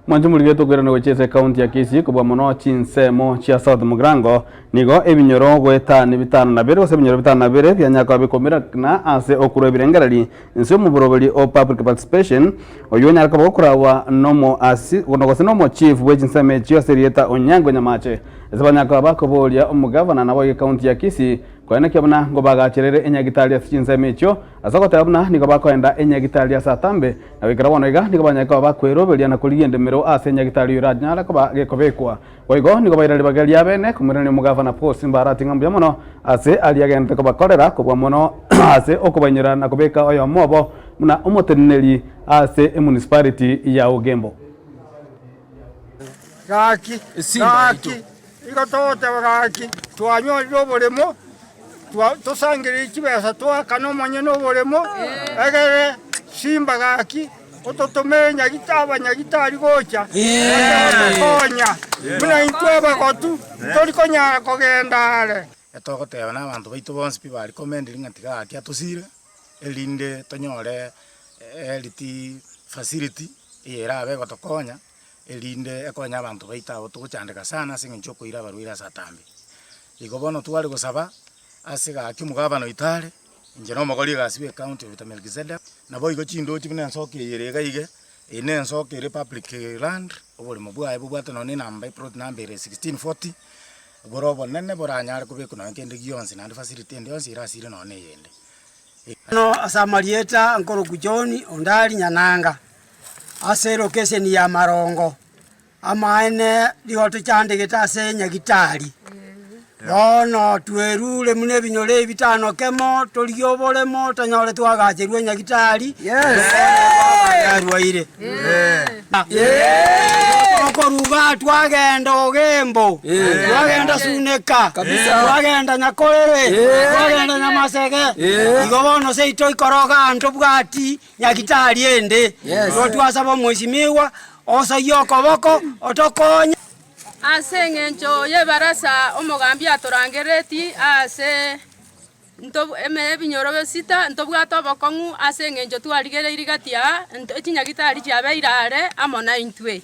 Mwanju muligeto kwera no chese county ya Kisii kubwa mono chinsemo chia South Mugrango nigo ebinyoro gweta ni bitano na bere ose binyoro bitano na bere byanyaka bikomera na ase okuro birengerali nse mu burobeli o public participation oyonya ka bokurawa nomo asi onogose nomo chief we chinseme chia serieta onyango nyamache ezabanyaka bakobolia omugavana nabo ye county ya Kisii kwene kyabona ngo bagacherere enyagitalia chinseme cho asokota yabona nigo bakoenda enyagitalia satambe na wikara bonoiga nigo banyaka bakwerobelia na kuligende mero ase enyagitalia uranyala ko gekobekwa oigo nigo bairali bagelia bene kumurani omugavana Paul Simbarati ngambya mono ase aliagente ko bakorera kubwa mono ase okubanyira na kubeka oyo mobo muna omoteneli ase municipality ya Ugembo gaki igotote gaki twanyo robolemo tusangire kibesa twakano monye nobolemo egere Simba gaki ototomenya gitari gocha konya muna intweba kotu tori konya kogendare etogoteba na abantu baitu bonse pi bari commending ngatiga akia tusire elinde tonyore eliti facility erabe gotokonya elinde ekonya abantu baitabo tuguchandika sana singincho koira barwira satambi igobono twali gusaba asiga akimugabano itale njeno mogoli gasibe county of Melkizedek nabo igo chindo chibine nsoke yerega ige ine nsoke republic land obole mobwaye bubwate no ni namba plot number 1640 borobo nene boranyare kubeko no nkende gionsi na facility ndi onsi irasire no ne yende no asamarieta nkoro kujoni ondali nyananga ase location ya Marongo amaene lihoto chande getase nyagitari no twerule mune binyole bitano kemo toliobolemo tanyole twagacherwe nyagitari yarwaire koruga twagenda Ugembo twagenda Suneka twagenda Nyakorere twagenda Nyamasege igobono seito ikoroga ntobwati nyagitari ende twasaba mweshimiwa osa yokoboko otokonya ase ngencho ye barasa omogambi atorangereti ase eme binyoro besita ntobwato bokongu ase ngencho twarigere irigatia echinyagitari chiabeirare amona intwe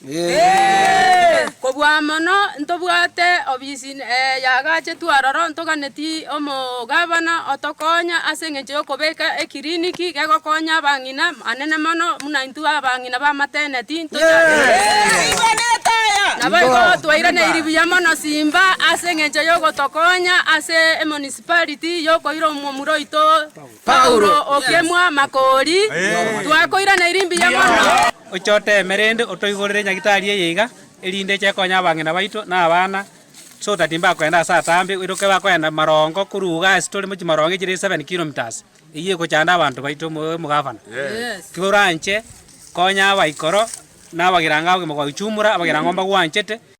kobwa mono ntobwate obisi yagache twaroro ntoganeti omogabana otokonya ase ngencho yokobeka ekliniki gegokonya bangina anene mono muna intu abangina ba maternity nabo twairane iribuya mono Simba ase ngencho yogotokonya ase municipality yokoiro mumuro ito Paulo okemwa makori twakoirane irimbuya mono ochote merende otoigorere nyagitari yeiga elinde chekonya bangina baito na abana so tatimba kwenda satambi iroke bakwenda Marongo kuruga story mu Marongo jire 7 kilometers iye ko chanda abantu baito mugavana kiburanche konya baikoro na bagiranga bagimwa ichumura bagiranga mba gwanchete